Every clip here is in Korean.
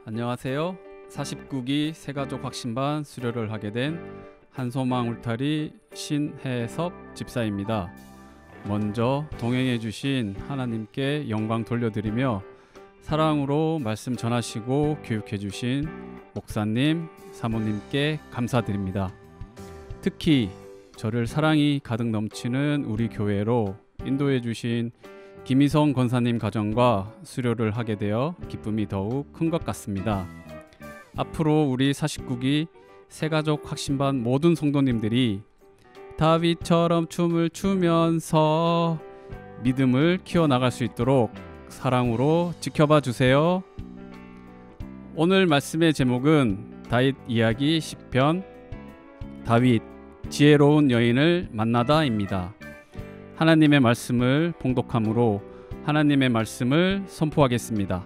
안녕하세요. 49기 새가족 확신반 수료를 하게 된 한소망 울타리 신혜섭 집사입니다. 먼저 동행해 주신 하나님께 영광 돌려드리며 사랑으로 말씀 전하시고 교육해 주신 목사님, 사모님께 감사드립니다. 특히 저를 사랑이 가득 넘치는 우리 교회로 인도해 주신 김희성 권사님 가정과 수료를 하게 되어 기쁨이 더욱 큰 것 같습니다. 앞으로 우리 49기 새가족 확신반 모든 성도님들이 다윗처럼 춤을 추면서 믿음을 키워나갈 수 있도록 사랑으로 지켜봐 주세요. 오늘 말씀의 제목은 다윗 이야기 10편 다윗 지혜로운 여인을 만나다입니다. 하나님의 말씀을 봉독함으로 하나님의 말씀을 선포하겠습니다.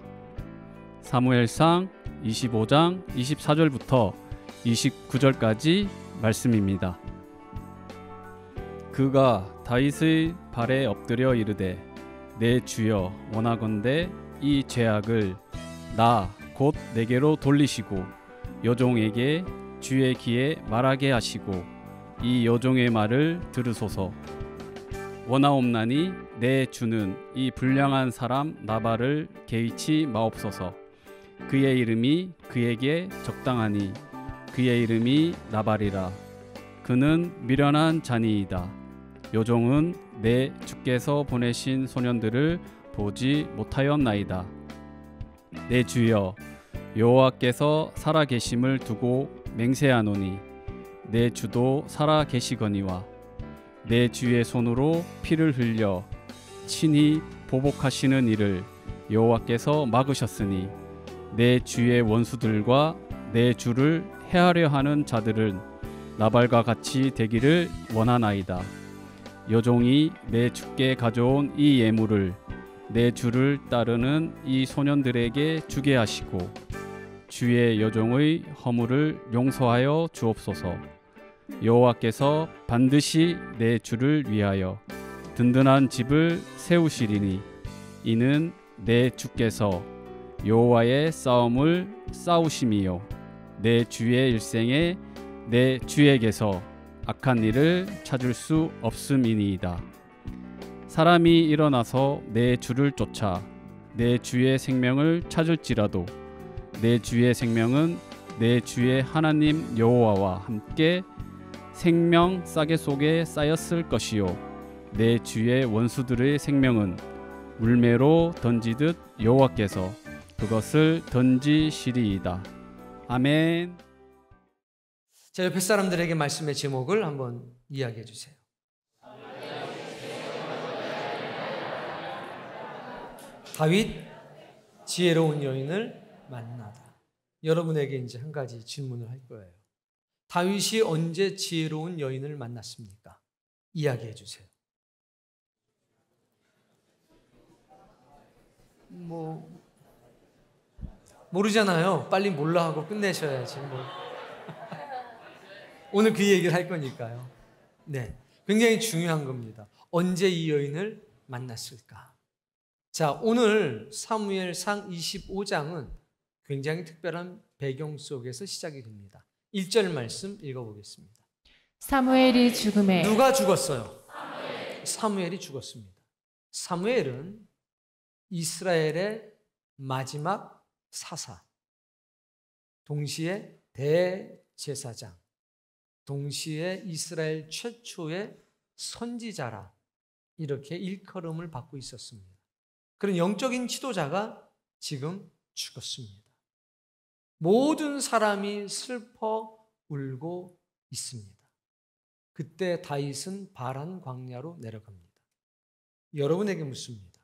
사무엘상 25장 24절부터 29절까지 말씀입니다. 그가 다윗의 발에 엎드려 이르되 내 주여 원하건대 이 죄악을 나 곧 내게로 돌리시고 여종에게 주의 귀에 말하게 하시고 이 여종의 말을 들으소서. 원하옵나니 내 주는 이 불량한 사람 나발을 개의치 마옵소서. 그의 이름이 그에게 적당하니 그의 이름이 나발이라. 그는 미련한 자니이다. 여종은 내 주께서 보내신 소년들을 보지 못하였나이다. 내 주여 여호와께서 살아 계심을 두고 맹세하노니 내 주도 살아 계시거니와 내 주의 손으로 피를 흘려 친히 보복하시는 이를 여호와께서 막으셨으니 내 주의 원수들과 내 주를 해하려 하는 자들은 나발과 같이 되기를 원하나이다. 여종이 내 주께 가져온 이 예물을 내 주를 따르는 이 소년들에게 주게 하시고 주의 여종의 허물을 용서하여 주옵소서. 여호와께서 반드시 내 주를 위하여 든든한 집을 세우시리니 이는 내 주께서 여호와의 싸움을 싸우심이요 내 주의 일생에 내 주에게서 악한 일을 찾을 수 없음이니이다. 사람이 일어나서 내 주를 쫓아 내 주의 생명을 찾을지라도 내 주의 생명은 내 주의 하나님 여호와와 함께 생명 싸개 속에 쌓였을 것이요 내 주의 원수들의 생명은 물매로 던지듯 여호와께서 그것을 던지시리이다. 아멘. 자, 옆에 사람들에게 말씀의 제목을 한번 이야기해 주세요. 다윗 지혜로운 여인을 만나다. 여러분에게 이제 한 가지 질문을 할 거예요. 다윗이 언제 지혜로운 여인을 만났습니까? 이야기해 주세요. 모르잖아요. 빨리 몰라 하고 끝내셔야지. 오늘 그 얘기를 할 거니까요. 네, 굉장히 중요한 겁니다. 언제 이 여인을 만났을까? 자, 오늘 사무엘상 25장은 굉장히 특별한 배경 속에서 시작이 됩니다. 1절 말씀 읽어보겠습니다. 사무엘이 죽음에 누가 죽었어요? 사무엘이 죽었습니다. 사무엘은 이스라엘의 마지막 사사, 동시에 대제사장, 동시에 이스라엘 최초의 선지자라 이렇게 일컬음을 받고 있었습니다. 그런 영적인 지도자가 지금 죽었습니다. 모든 사람이 슬퍼 울고 있습니다. 그때 다윗은 바란 광야로 내려갑니다. 여러분에게 묻습니다.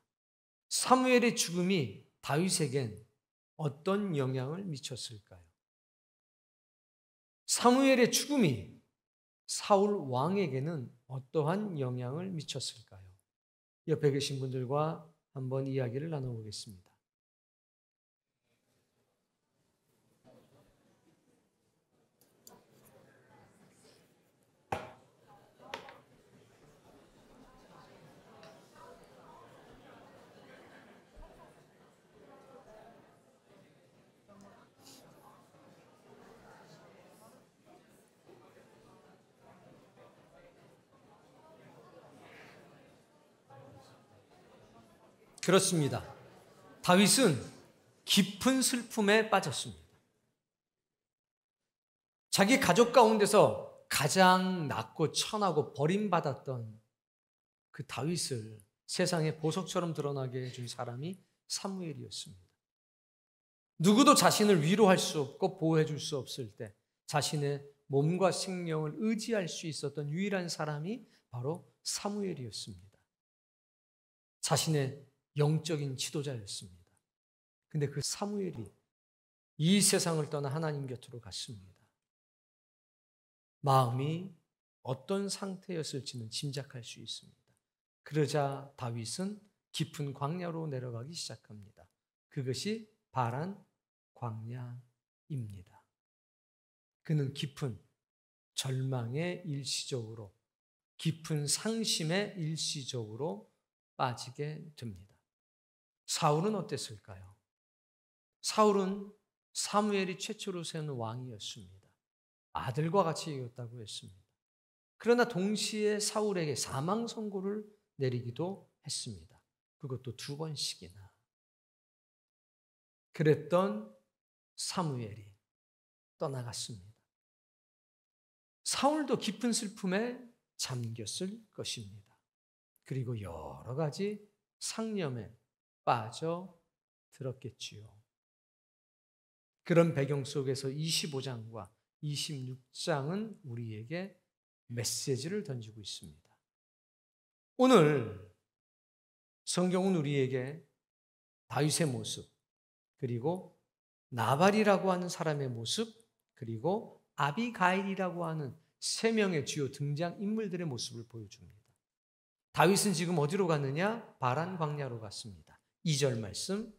사무엘의 죽음이 다윗에겐 어떤 영향을 미쳤을까요? 사무엘의 죽음이 사울 왕에게는 어떠한 영향을 미쳤을까요? 옆에 계신 분들과 한번 이야기를 나눠보겠습니다. 그렇습니다. 다윗은 깊은 슬픔에 빠졌습니다. 자기 가족 가운데서 가장 낮고 천하고 버림받았던 그 다윗을 세상에 보석처럼 드러나게 해준 사람이 사무엘이었습니다. 누구도 자신을 위로할 수 없고 보호해 줄 수 없을 때 자신의 몸과 생명을 의지할 수 있었던 유일한 사람이 바로 사무엘이었습니다. 자신의 영적인 지도자였습니다. 근데 그 사무엘이 이 세상을 떠나 하나님 곁으로 갔습니다. 마음이 어떤 상태였을지는 짐작할 수 있습니다. 그러자 다윗은 깊은 광야로 내려가기 시작합니다. 그것이 바란 광야입니다. 그는 깊은 절망에 일시적으로, 깊은 상심에 일시적으로 빠지게 됩니다. 사울은 어땠을까요? 사울은 사무엘이 최초로 세운 왕이었습니다. 아들과 같이 이겼다고 했습니다. 그러나 동시에 사울에게 사망 선고를 내리기도 했습니다. 그것도 2번씩이나. 그랬던 사무엘이 떠나갔습니다. 사울도 깊은 슬픔에 잠겼을 것입니다. 그리고 여러 가지 상념에 빠져들었겠지요. 그런 배경 속에서 25장과 26장은 우리에게 메시지를 던지고 있습니다. 오늘 성경은 우리에게 다윗의 모습, 그리고 나발이라고 하는 사람의 모습, 그리고 아비가일이라고 하는 3명의 주요 등장 인물들의 모습을 보여줍니다. 다윗은 지금 어디로 갔느냐? 바란 광야로 갔습니다. 2절 말씀.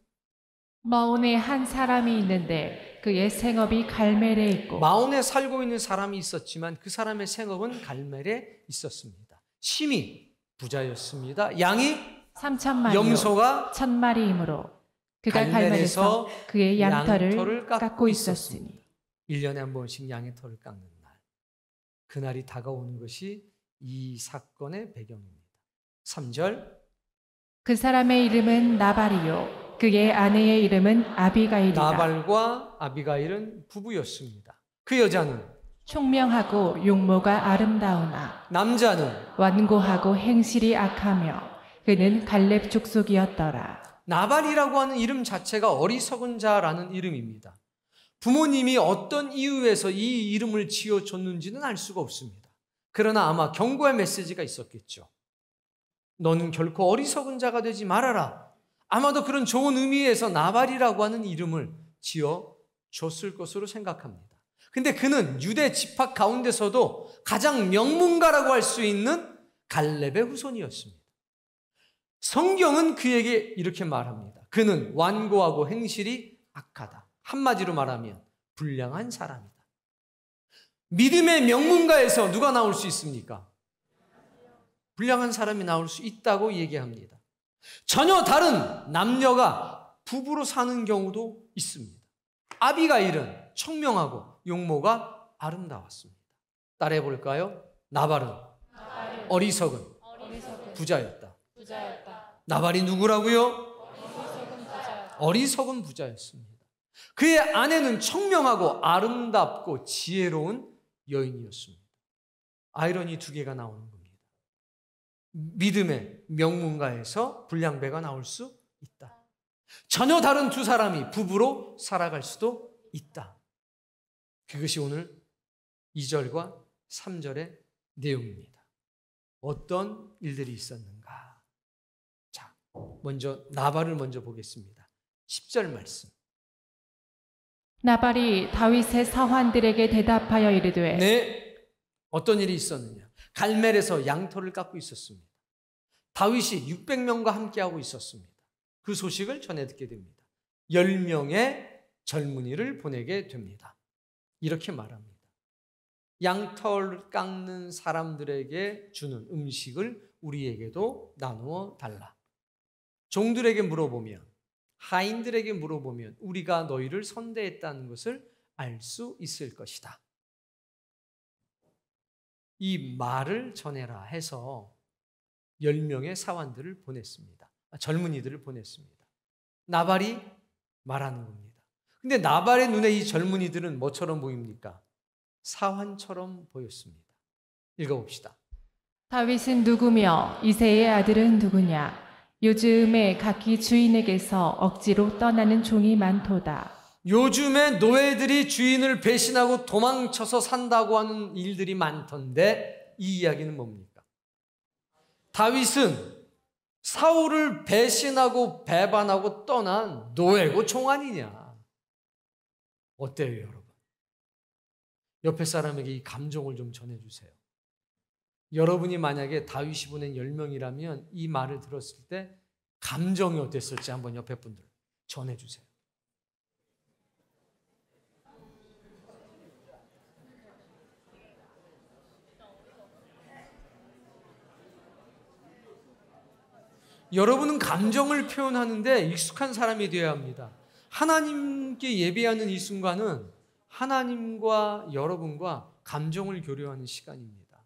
마온에 한 사람이 있는데 그의 생업이 갈멜에 있고. 마온에 살고 있는 사람이 있었지만 그 사람의 생업은 갈멜에 있었습니다. 심히 부자였습니다. 양이 3,000마리요, 염소가 1,000마리이므로 그가 갈멜에서 그의 양털을 깎고 있었으니. 1년에 한 번씩 양의 털을 깎는 날. 그날이 다가오는 것이 이 사건의 배경입니다. 3절. 그 사람의 이름은 나발이요 그의 아내의 이름은 아비가일이다. 나발과 아비가일은 부부였습니다. 그 여자는 총명하고 용모가 아름다우나 남자는 완고하고 행실이 악하며 그는 갈렙 족속이었더라. 나발이라고 하는 이름 자체가 어리석은 자라는 이름입니다. 부모님이 어떤 이유에서 이 이름을 지어줬는지는 알 수가 없습니다. 그러나 아마 경고의 메시지가 있었겠죠. 너는 결코 어리석은 자가 되지 말아라. 아마도 그런 좋은 의미에서 나발이라고 하는 이름을 지어줬을 것으로 생각합니다. 근데 그는 유대 지파 가운데서도 가장 명문가라고 할 수 있는 갈렙의 후손이었습니다. 성경은 그에게 이렇게 말합니다. 그는 완고하고 행실이 악하다. 한마디로 말하면 불량한 사람이다. 믿음의 명문가에서 누가 나올 수 있습니까? 불량한 사람이 나올 수 있다고 얘기합니다. 전혀 다른 남녀가 부부로 사는 경우도 있습니다. 아비가일은 청명하고 용모가 아름다웠습니다. 따라해 볼까요? 나발은 어리석은 부자였다. 나발이 누구라고요? 어리석은 부자였습니다. 그의 아내는 청명하고 아름답고 지혜로운 여인이었습니다. 아이러니 2개가 나오는 겁니다. 믿음의 명문가에서 불량배가 나올 수 있다. 전혀 다른 2 사람이 부부로 살아갈 수도 있다. 그것이 오늘 2절과 3절의 내용입니다. 어떤 일들이 있었는가? 자, 먼저 나발을 먼저 보겠습니다. 10절 말씀. 나발이 다윗의 사환들에게 대답하여 이르되 네, 어떤 일이 있었느냐? 갈멜에서 양털을 깎고 있었습니다. 다윗이 600명과 함께하고 있었습니다. 그 소식을 전해 듣게 됩니다. 10명의 젊은이를 보내게 됩니다. 이렇게 말합니다. 양털 깎는 사람들에게 주는 음식을 우리에게도 나누어 달라. 종들에게 물어보면, 하인들에게 물어보면 우리가 너희를 선대했다는 것을 알 수 있을 것이다. 이 말을 전해라 해서 10명의 사환들을 보냈습니다. 젊은이들을 보냈습니다. 나발이 말하는 겁니다. 근데 나발의 눈에 이 젊은이들은 뭐처럼 보입니까? 사환처럼 보였습니다. 읽어봅시다. 다윗은 누구며 이새의 아들은 누구냐? 요즘에 각기 주인에게서 억지로 떠나는 종이 많도다. 요즘에 노예들이 주인을 배신하고 도망쳐서 산다고 하는 일들이 많던데 이 이야기는 뭡니까? 다윗은 사울을 배신하고 배반하고 떠난 노예고 종 아니냐? 어때요, 여러분? 옆에 사람에게 이 감정을 좀 전해주세요. 여러분이 만약에 다윗이 보낸 10명이라면 이 말을 들었을 때 감정이 어땠을지 한번 옆에 분들 전해주세요. 여러분은 감정을 표현하는데 익숙한 사람이 되어야 합니다. 하나님께 예배하는 이 순간은 하나님과 여러분과 감정을 교류하는 시간입니다.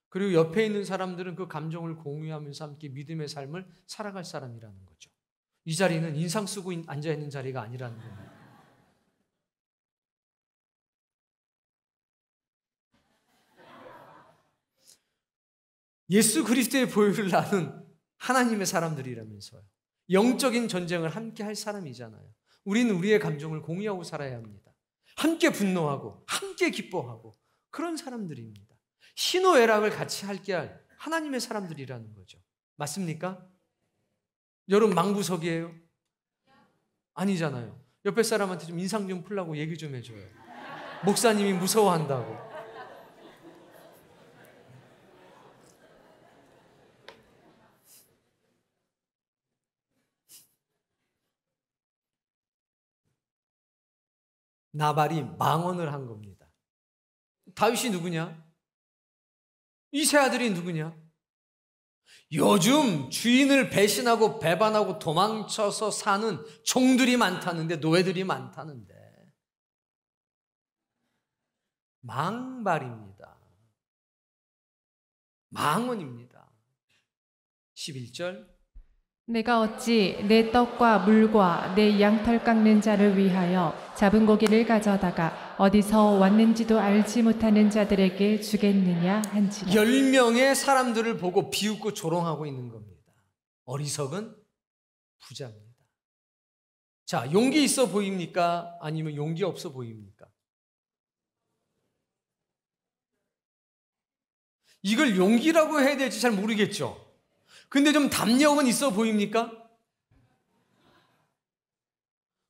그리고 옆에 있는 사람들은 그 감정을 공유하면서 함께 믿음의 삶을 살아갈 사람이라는 거죠. 이 자리는 인상 쓰고 앉아있는 자리가 아니라는 겁니다. 예수 그리스도의 보혈을 나눈 하나님의 사람들이라면서요. 영적인 전쟁을 함께 할 사람이잖아요. 우리는 우리의 감정을 공유하고 살아야 합니다. 함께 분노하고 함께 기뻐하고 그런 사람들입니다. 희노애락을 같이 함께 할 하나님의 사람들이라는 거죠. 맞습니까? 여러분 망구석이에요? 아니잖아요. 옆에 사람한테 좀 인상 좀 풀라고 얘기 좀 해줘요. 목사님이 무서워한다고. 나발이 망언을 한 겁니다. 다윗이 누구냐? 이새 아들이 누구냐? 요즘 주인을 배신하고 배반하고 도망쳐서 사는 종들이 많다는데, 노예들이 많다는데. 망발입니다. 망언입니다. 11절. 내가 어찌 내 떡과 물과 내 양털 깎는 자를 위하여 잡은 고기를 가져다가 어디서 왔는지도 알지 못하는 자들에게 주겠느냐 한지라. 10명의 사람들을 보고 비웃고 조롱하고 있는 겁니다. 어리석은 부자입니다. 자, 용기 있어 보입니까? 아니면 용기 없어 보입니까? 이걸 용기라고 해야 될지 잘 모르겠죠. 근데 좀 담력은 있어 보입니까?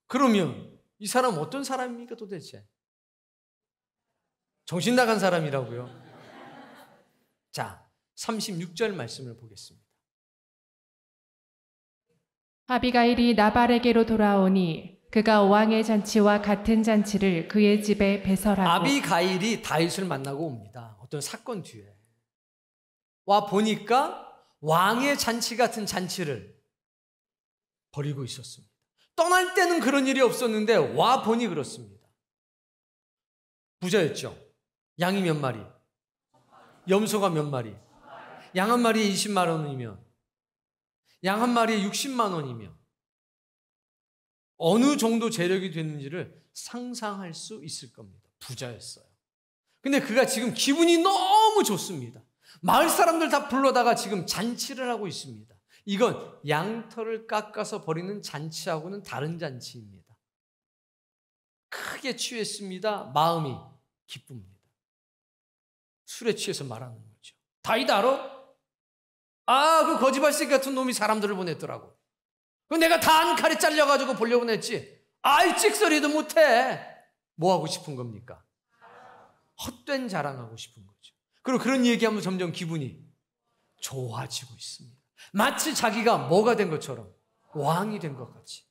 그러면 이 사람 어떤 사람입니까 도대체? 정신 나간 사람이라고요. 자, 36절 말씀을 보겠습니다. 아비가일이 나발에게로 돌아오니 그가 왕의 잔치와 같은 잔치를 그의 집에 배설하고. 아비가일이 다윗을 만나고 옵니다. 어떤 사건 뒤에. 와 보니까 왕의 잔치 같은 잔치를 벌이고 있었습니다. 떠날 때는 그런 일이 없었는데 와 보니 그렇습니다. 부자였죠. 양이 몇 마리? 염소가 몇 마리? 양 한 마리에 20만 원이면, 양 한 마리에 60만 원이면 어느 정도 재력이 됐는지를 상상할 수 있을 겁니다. 부자였어요. 근데 그가 지금 기분이 너무 좋습니다. 마을 사람들 다 불러다가 지금 잔치를 하고 있습니다. 이건 양털을 깎아서 버리는 잔치하고는 다른 잔치입니다. 크게 취했습니다. 마음이 기쁩니다. 술에 취해서 말하는 거죠. 다윗 알아? 아, 그 거지발새끼 같은 놈이 사람들을 보냈더라고. 내가 다 한 칼에 잘려가지고 보려고 했지. 아이 찍소리도 못해. 뭐 하고 싶은 겁니까? 헛된 자랑하고 싶은 거죠. 그리고 그런 얘기하면 점점 기분이 좋아지고 있습니다. 마치 자기가 뭐가 된 것처럼, 왕이 된 것 같이.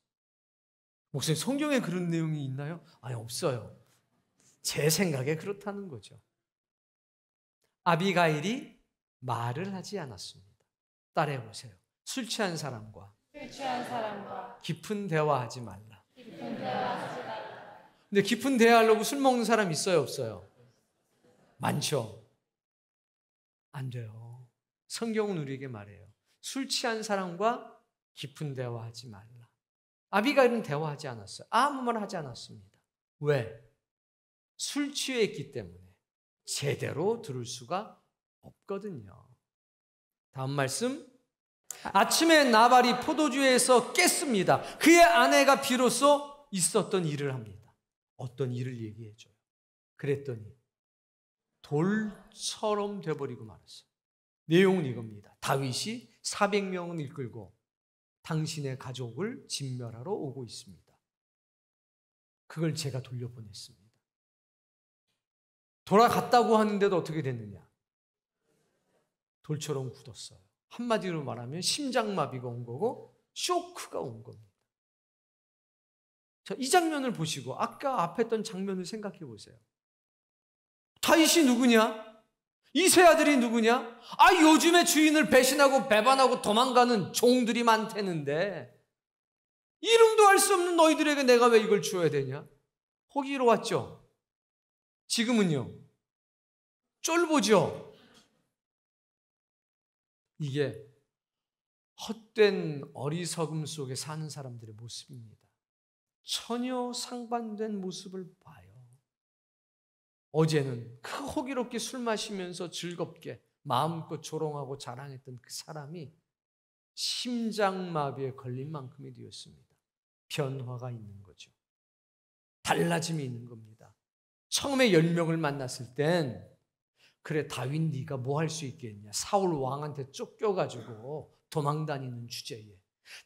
목사님, 성경에 그런 내용이 있나요? 아니, 없어요. 제 생각에 그렇다는 거죠. 아비가일이 말을 하지 않았습니다. 따라해보세요. 술 취한 사람과 깊은 대화하지 말라. 근데 깊은 대화하려고 술 먹는 사람 있어요, 없어요? 많죠. 안 돼요. 성경은 우리에게 말해요. 술 취한 사람과 깊은 대화하지 말라. 아비가일은 대화하지 않았어요. 아무 말 하지 않았습니다. 왜? 술 취해 있기 때문에 제대로 들을 수가 없거든요. 다음 말씀. 아침에 나발이 포도주에서 깼습니다. 그의 아내가 비로소 있었던 일을 합니다. 어떤 일을 얘기해줘요. 그랬더니 돌처럼 돼버리고 말았어요. 내용은 이겁니다. 다윗이 400명을 이끌고 당신의 가족을 진멸하러 오고 있습니다. 그걸 제가 돌려보냈습니다. 돌아갔다고 하는데도 어떻게 됐느냐? 돌처럼 굳었어요. 한마디로 말하면 심장마비가 온 거고 쇼크가 온 겁니다. 자, 이 장면을 보시고 아까 앞에 했던 장면을 생각해 보세요. 다윗이 누구냐? 이 세 아들이 누구냐? 요즘에 주인을 배신하고 배반하고 도망가는 종들이 많다는데 이름도 알 수 없는 너희들에게 내가 왜 이걸 주어야 되냐? 호기로웠죠? 지금은요? 쫄보죠? 이게 헛된 어리석음 속에 사는 사람들의 모습입니다. 전혀 상반된 모습을 봐요. 어제는 그 호기롭게 술 마시면서 즐겁게 마음껏 조롱하고 자랑했던 그 사람이 심장마비에 걸린 만큼이 되었습니다. 변화가 있는 거죠. 달라짐이 있는 겁니다. 처음에 10명을 만났을 땐 그래 다윗 네가 뭐 할 수 있겠냐. 사울 왕한테 쫓겨가지고 도망다니는 주제에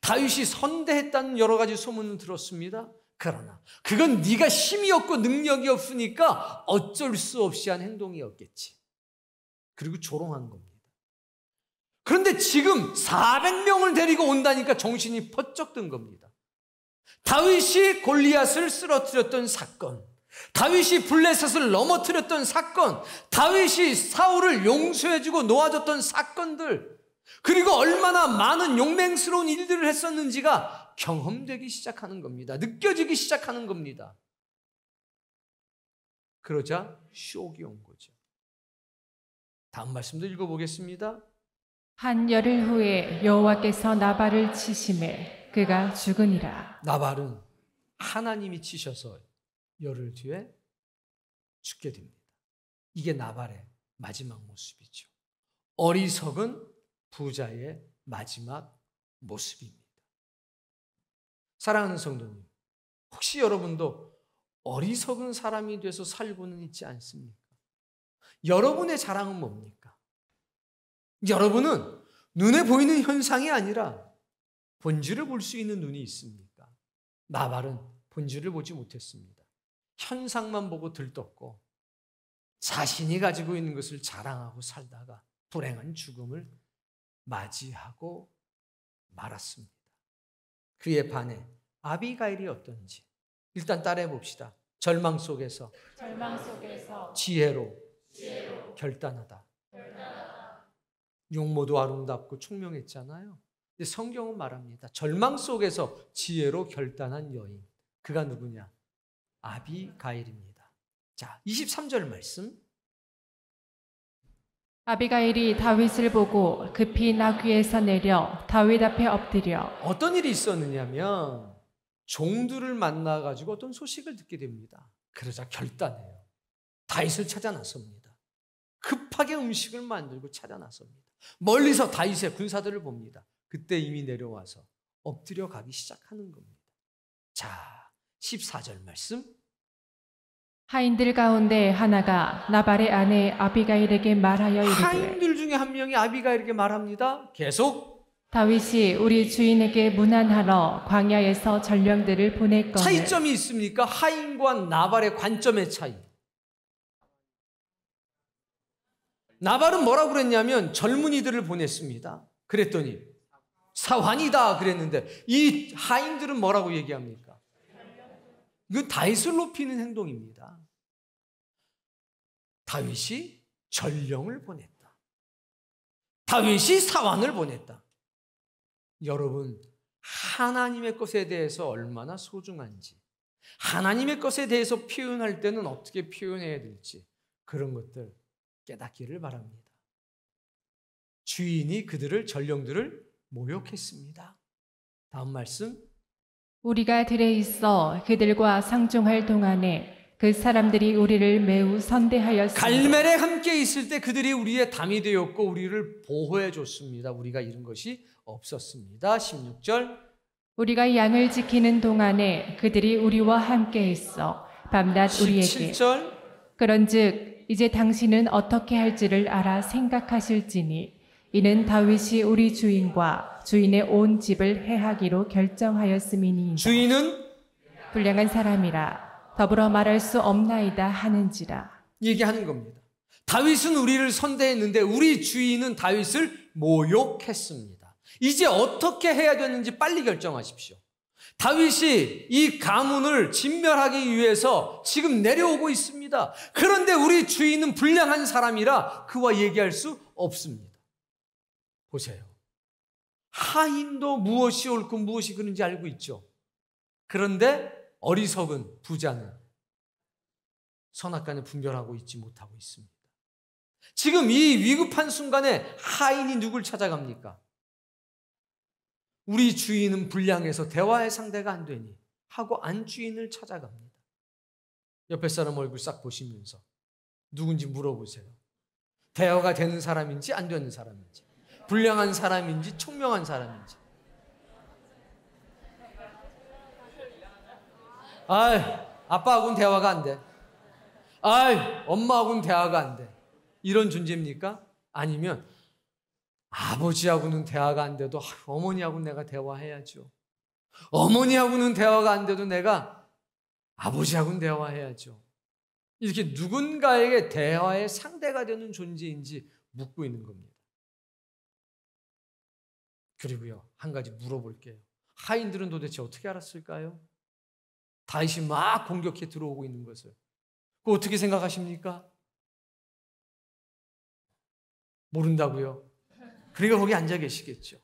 다윗이 선대했다는 여러 가지 소문을 들었습니다. 그러나 그건 네가 힘이 없고 능력이 없으니까 어쩔 수 없이 한 행동이었겠지. 그리고 조롱한 겁니다. 그런데 지금 400명을 데리고 온다니까 정신이 퍼쩍 든 겁니다. 다윗이 골리앗을 쓰러뜨렸던 사건, 다윗이 블레셋을 넘어뜨렸던 사건, 다윗이 사울을 용서해주고 놓아줬던 사건들, 그리고 얼마나 많은 용맹스러운 일들을 했었는지가 경험되기 시작하는 겁니다. 느껴지기 시작하는 겁니다. 그러자 쇼크가 온 거죠. 다음 말씀도 읽어보겠습니다. 한 열흘 후에 여호와께서 나발을 치심에 그가 죽으니라. 나발은 하나님이 치셔서 열흘 뒤에 죽게 됩니다. 이게 나발의 마지막 모습이죠. 어리석은 부자의 마지막 모습입니다. 사랑하는 성도님, 혹시 여러분도 어리석은 사람이 돼서 살고는 있지 않습니까? 여러분의 자랑은 뭡니까? 여러분은 눈에 보이는 현상이 아니라 본질을 볼 수 있는 눈이 있습니까? 나발은 본질을 보지 못했습니다. 현상만 보고 들떴고 자신이 가지고 있는 것을 자랑하고 살다가 불행한 죽음을 맞이하고 말았습니다. 그에 반해 아비가일이 어떤지 일단 따라해 봅시다. 절망 속에서 지혜로 결단하다. 용모도 아름답고 총명했잖아요. 근데 성경은 말합니다. 절망 속에서 지혜로 결단한 여인. 그가 누구냐? 아비가일입니다. 자, 23절 말씀. 아비가일이 다윗을 보고 급히 나귀에서 내려 다윗 앞에 엎드려. 어떤 일이 있었느냐면 종들을 만나가지고 어떤 소식을 듣게 됩니다. 그러자 결단해요. 다윗을 찾아 나섭니다. 급하게 음식을 만들고 찾아 나섭니다. 멀리서 다윗의 군사들을 봅니다. 그때 이미 내려와서 엎드려 가기 시작하는 겁니다. 자, 14절 말씀. 하인들 가운데 하나가 나발의 아내 아비가일에게 말하여 이르되. 하인들 중에 한 명이 아비가일에게 말합니다. 계속. 다윗이 우리 주인에게 문안하러 광야에서 전령들을 보냈거늘. 차이점이 있습니까? 하인과 나발의 관점의 차이. 나발은 뭐라고 그랬냐면 젊은이들을 보냈습니다. 그랬더니 사환이다 그랬는데 이 하인들은 뭐라고 얘기합니까? 이건 다윗을 높이는 행동입니다. 다윗이 전령을 보냈다. 다윗이 사환을 보냈다. 여러분, 하나님의 것에 대해서 얼마나 소중한지, 하나님의 것에 대해서 표현할 때는 어떻게 표현해야 될지 그런 것들 깨닫기를 바랍니다. 주인이 그들을 전령들을 모욕했습니다. 다음 말씀. 우리가 들에 있어 그들과 상종할 동안에 그 사람들이 우리를 매우 선대하였습니다. 갈멜에 함께 있을 때 그들이 우리의 담이 되었고 우리를 보호해 줬습니다. 우리가 잃은 것이 없었습니다. 16절. 우리가 양을 지키는 동안에 그들이 우리와 함께 있어 밤낮 우리에게 17절. 그런즉 이제 당신은 어떻게 할지를 알아 생각하실지니 이는 다윗이 우리 주인과 주인의 온 집을 해하기로 결정하였음이니 주인은 불량한 사람이라 더불어 말할 수 없나이다 하는지라. 얘기하는 겁니다. 다윗은 우리를 선대했는데 우리 주인은 다윗을 모욕했습니다. 이제 어떻게 해야 되는지 빨리 결정하십시오. 다윗이 이 가문을 진멸하기 위해서 지금 내려오고 있습니다. 그런데 우리 주인은 불량한 사람이라 그와 얘기할 수 없습니다. 보세요. 하인도 무엇이 옳고 무엇이 그른지 알고 있죠. 그런데 어리석은 부자는 선악간에 분별하고 있지 못하고 있습니다. 지금 이 위급한 순간에 하인이 누굴 찾아갑니까? 우리 주인은 불량해서 대화의 상대가 안 되니 하고 안주인을 찾아갑니다. 옆에 사람 얼굴 싹 보시면서 누군지 물어보세요. 대화가 되는 사람인지 안 되는 사람인지, 불량한 사람인지 총명한 사람인지. 아빠하고는 대화가 안 돼. 엄마하고는 대화가 안 돼. 이런 존재입니까? 아니면 아버지하고는 대화가 안 돼도 어머니하고는 내가 대화해야죠. 어머니하고는 대화가 안 돼도 내가 아버지하고는 대화해야죠. 이렇게 누군가에게 대화의 상대가 되는 존재인지 묻고 있는 겁니다. 그리고요, 한 가지 물어볼게요. 하인들은 도대체 어떻게 알았을까요? 다윗이 막 공격해 들어오고 있는 것을. 그거 어떻게 생각하십니까? 모른다고요? 그러니까 거기 앉아 계시겠죠.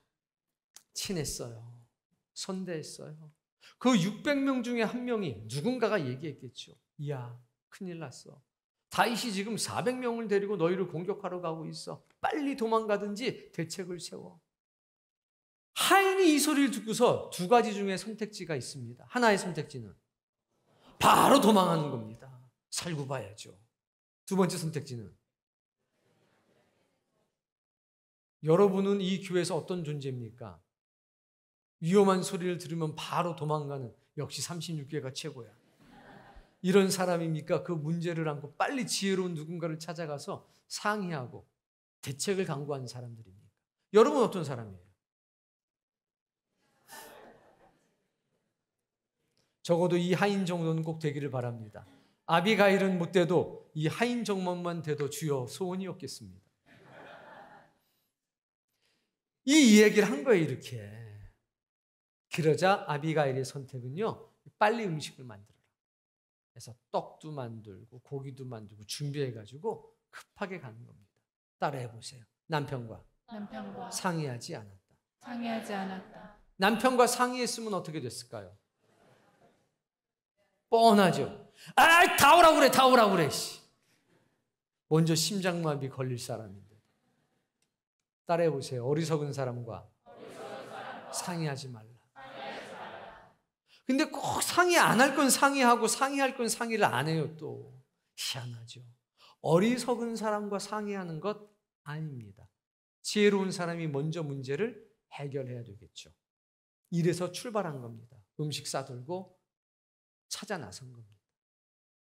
친했어요. 선대했어요. 그 600명 중에 한 명이 누군가가 얘기했겠죠. 이야, 큰일 났어. 다윗이 지금 400명을 데리고 너희를 공격하러 가고 있어. 빨리 도망가든지 대책을 세워. 하인이 이 소리를 듣고서 두 가지 중에 선택지가 있습니다. 하나의 선택지는 바로 도망하는 겁니다. 살고 봐야죠. 두 번째 선택지는 여러분은 이 교회에서 어떤 존재입니까? 위험한 소리를 들으면 바로 도망가는, 역시 36개가 최고야. 이런 사람입니까? 그 문제를 안고 빨리 지혜로운 누군가를 찾아가서 상의하고 대책을 강구하는 사람들입니까? 여러분 어떤 사람이에요? 적어도 이 하인 정도는 꼭 되기를 바랍니다. 아비가일은 못 돼도 이 하인 정도만 돼도 주여 소원이 없겠습니다. 이 이야기를 한 거예요, 이렇게. 그러자 아비가일의 선택은요, 빨리 음식을 만들어라. 그래서 떡도 만들고 고기도 만들고 준비해가지고 급하게 가는 겁니다. 따라해보세요. 남편과 상의하지 않았다. 남편과 상의했으면 어떻게 됐을까요? 뻔하죠. 다 오라고 그래. 먼저 심장마비 걸릴 사람인데. 따라해보세요. 어리석은 사람과 상의하지 말라. 근데 꼭 상의 안 할 건 상의하고 상의할 건 상의를 안 해요. 또 희한하죠. 어리석은 사람과 상의하는 것 아닙니다. 지혜로운 사람이 먼저 문제를 해결해야 되겠죠. 이래서 출발한 겁니다. 음식 싸들고 찾아 나선 겁니다.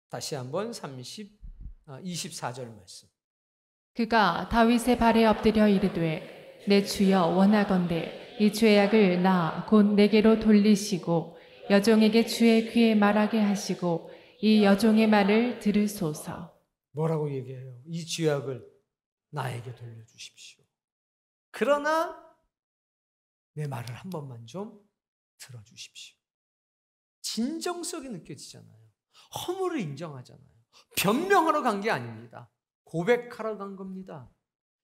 다시 한번 24절 말씀. 그가 다윗의 발에 엎드려 이르되 내 주여 원하건대 이 죄악을 나 곧 내게로 돌리시고 여종에게 주의 귀에 말하게 하시고 이 여종의 말을 들으소서. 뭐라고 얘기해요? 이 죄악을 나에게 돌려주십시오. 그러나 내 말을 한 번만 좀 들어주십시오. 진정성이 느껴지잖아요. 허물을 인정하잖아요. 변명하러 간 게 아닙니다. 고백하러 간 겁니다.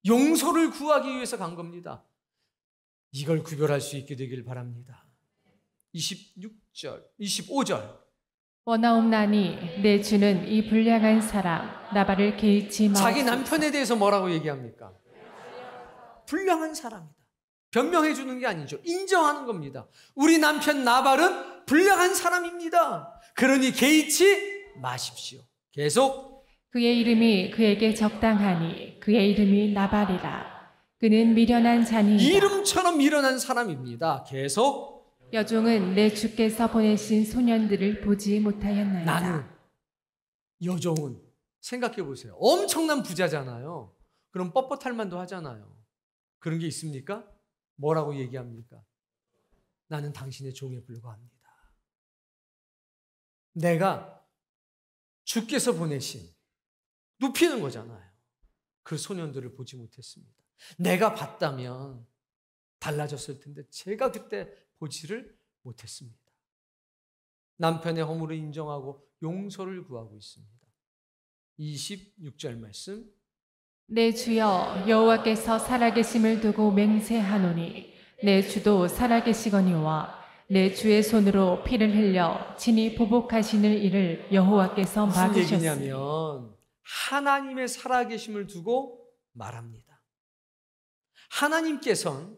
용서를 구하기 위해서 간 겁니다. 이걸 구별할 수 있게 되길 바랍니다. 25절. 원하옵나니 내 주는 이 불량한 사람 나발을 개의치 마옵소서. 자기 남편에 대해서 뭐라고 얘기합니까? 불량한 사람이다. 변명해 주는 게 아니죠. 인정하는 겁니다. 우리 남편 나발은 불량한 사람입니다. 그러니 개의치 마십시오. 계속 그의 이름이 그에게 적당하니 그의 이름이 나발이라. 그는 미련한 자니이다. 이름처럼 일어난 사람입니다. 계속 여종은 내 주께서 보내신 소년들을 보지 못하였나이다. 나는 여종은 생각해 보세요. 엄청난 부자잖아요. 그럼 뻣뻣할 만도 하잖아요. 그런 게 있습니까? 뭐라고 얘기합니까? 나는 당신의 종에 불과합니다. 내가 주께서 보내신 눕히는 거잖아요. 그 소년들을 보지 못했습니다. 내가 봤다면 달라졌을 텐데 제가 그때 보지를 못했습니다. 남편의 허물을 인정하고 용서를 구하고 있습니다. 26절 말씀. 내 주여 여호와께서 살아계심을 두고 맹세하노니 내 주도 살아계시거니와 내 주의 손으로 피를 흘려 친히 보복하시는 일을 여호와께서 무슨 막으셨으니. 얘기냐면 하나님의 살아계심을 두고 말합니다. 하나님께서는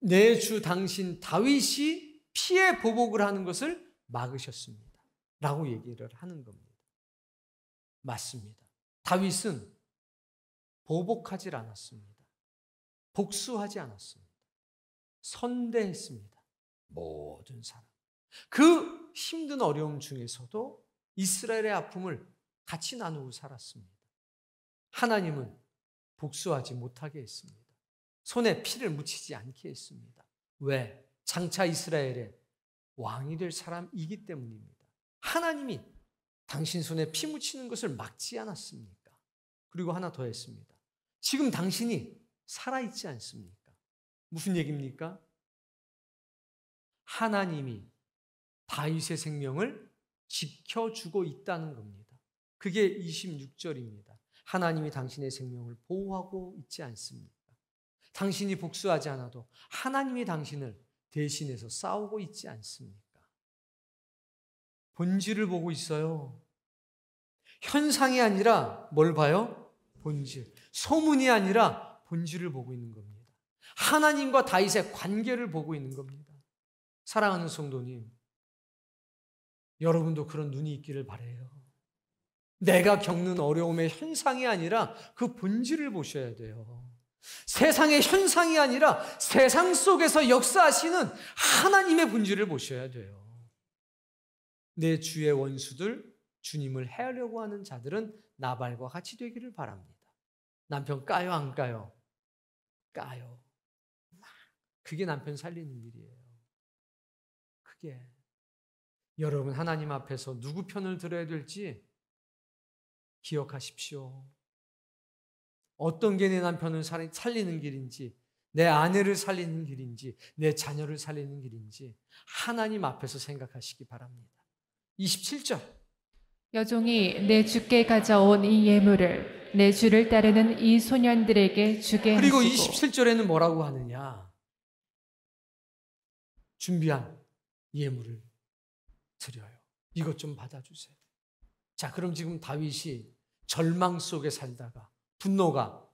내 주 당신 다윗이 피해 보복을 하는 것을 막으셨습니다. 라고 얘기를 하는 겁니다. 맞습니다. 다윗은 보복하지 않았습니다. 복수하지 않았습니다. 선대했습니다. 모든 사람. 그 힘든 어려움 중에서도 이스라엘의 아픔을 같이 나누고 살았습니다. 하나님은 복수하지 못하게 했습니다. 손에 피를 묻히지 않게 했습니다. 왜? 장차 이스라엘의 왕이 될 사람이기 때문입니다. 하나님이 당신 손에 피 묻히는 것을 막지 않았습니까? 그리고 하나 더 했습니다. 지금 당신이 살아있지 않습니까? 무슨 얘기입니까? 하나님이 다윗의 생명을 지켜주고 있다는 겁니다. 그게 26절입니다. 하나님이 당신의 생명을 보호하고 있지 않습니까? 당신이 복수하지 않아도 하나님이 당신을 대신해서 싸우고 있지 않습니까? 본질을 보고 있어요. 현상이 아니라 뭘 봐요? 본질. 소문이 아니라 본질을 보고 있는 겁니다. 하나님과 다윗의 관계를 보고 있는 겁니다. 사랑하는 성도님, 여러분도 그런 눈이 있기를 바라요. 내가 겪는 어려움의 현상이 아니라 그 본질을 보셔야 돼요. 세상의 현상이 아니라 세상 속에서 역사하시는 하나님의 본질을 보셔야 돼요. 내 주의 원수들, 주님을 해하려고 하는 자들은 나발과 같이 되기를 바랍니다. 남편 까요, 안 까요? 까요. 그게 남편 살리는 일이에요. 그게. 여러분, 하나님 앞에서 누구 편을 들어야 될지 기억하십시오. 어떤 게 내 남편을 살리는 길인지, 내 아내를 살리는 길인지, 내 자녀를 살리는 길인지 하나님 앞에서 생각하시기 바랍니다. 27절. 여종이 내 주께 가져온 이 예물을 내 주를 따르는 이 소년들에게 주게 하시고. 그리고 27절에는 뭐라고 하느냐? 준비한 예물을 드려요. 이것 좀 받아주세요. 자, 그럼 지금 다윗이 절망 속에 살다가 분노가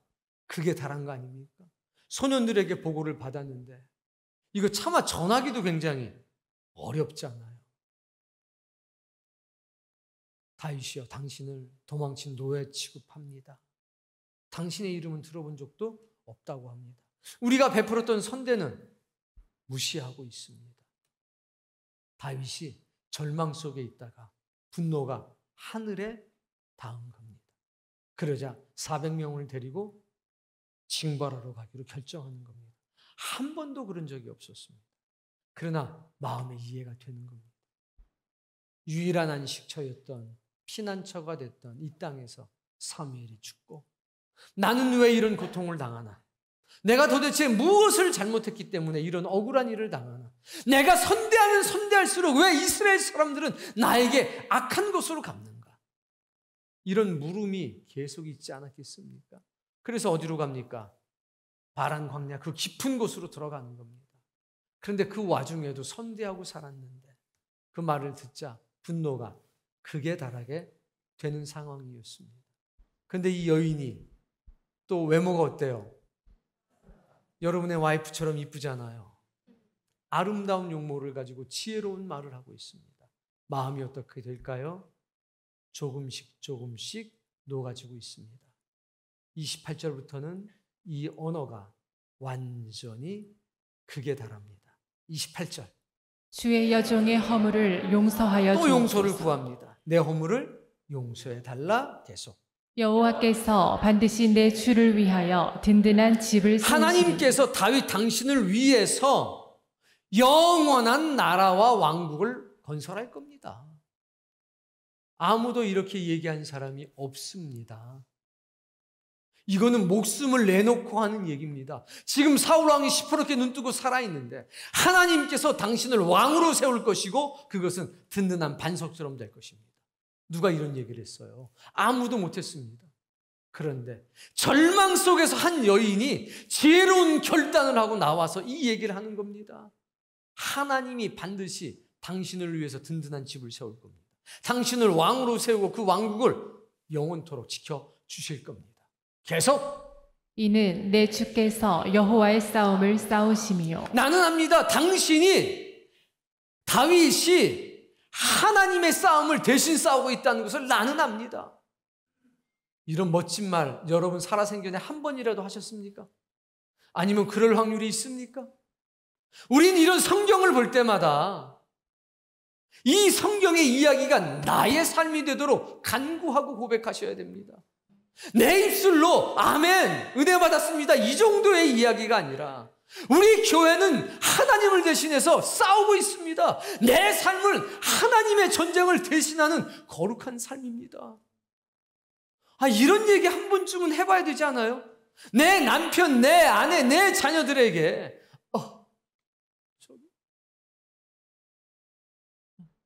극에 달한 거 아닙니까? 소년들에게 보고를 받았는데 이거 차마 전하기도 굉장히 어렵잖아요. 다윗이여, 당신을 도망친 노예 취급합니다. 당신의 이름은 들어본 적도 없다고 합니다. 우리가 베풀었던 선대는 무시하고 있습니다. 다윗이 절망 속에 있다가 분노가 하늘에 닿은 겁니다. 그러자 400명을 데리고 징벌하러 가기로 결정하는 겁니다. 한 번도 그런 적이 없었습니다. 그러나 마음에 이해가 되는 겁니다. 유일한 안식처였던, 피난처가 됐던 이 땅에서 사무엘이 죽고, 나는 왜 이런 고통을 당하나? 내가 도대체 무엇을 잘못했기 때문에 이런 억울한 일을 당하나? 내가 선대하면 선대할수록 왜 이스라엘 사람들은 나에게 악한 것으로 갚는가? 이런 물음이 계속 있지 않았겠습니까? 그래서 어디로 갑니까? 바란 광야 그 깊은 곳으로 들어가는 겁니다. 그런데 그 와중에도 선대하고 살았는데 그 말을 듣자 분노가 극에 달하게 되는 상황이었습니다. 그런데 이 여인이 또 외모가 어때요? 여러분의 와이프처럼 이쁘잖아요. 아름다운 용모를 가지고 지혜로운 말을 하고 있습니다. 마음이 어떻게 될까요? 조금씩 조금씩 녹아지고 있습니다. 28절부터는 이 언어가 완전히 극에 달합니다. 28절. 주의 여종의 허물을 용서하여 또 용서를 주옵소서. 구합니다. 내 허물을 용서해 달라. 계속. 여호와께서 반드시 내 주를 위하여 든든한 집을 세우시리니 하나님께서 다윗 당신을 위해서 영원한 나라와 왕국을 건설할 겁니다. 아무도 이렇게 얘기한 사람이 없습니다. 이거는 목숨을 내놓고 하는 얘기입니다. 지금 사울 왕이 시퍼렇게 눈뜨고 살아있는데 하나님께서 당신을 왕으로 세울 것이고 그것은 든든한 반석처럼 될 것입니다. 누가 이런 얘기를 했어요? 아무도 못했습니다. 그런데 절망 속에서 한 여인이 지혜로운 결단을 하고 나와서 이 얘기를 하는 겁니다. 하나님이 반드시 당신을 위해서 든든한 집을 세울 겁니다. 당신을 왕으로 세우고 그 왕국을 영원토록 지켜주실 겁니다. 계속. 이는 내 주께서 여호와의 싸움을 싸우심이요 나는 압니다. 다윗이 하나님의 싸움을 대신 싸우고 있다는 것을 나는 압니다. 이런 멋진 말 여러분 살아생전에 한 번이라도 하셨습니까? 아니면 그럴 확률이 있습니까? 우린 이런 성경을 볼 때마다 이 성경의 이야기가 나의 삶이 되도록 간구하고 고백하셔야 됩니다. 내 입술로 아멘, 은혜 받았습니다, 이 정도의 이야기가 아니라 우리 교회는 하나님을 대신해서 싸우고 있습니다. 내 삶을 하나님의 전쟁을 대신하는 거룩한 삶입니다. 이런 얘기 한 번쯤은 해봐야 되지 않아요? 내 남편, 내 아내, 내 자녀들에게 저기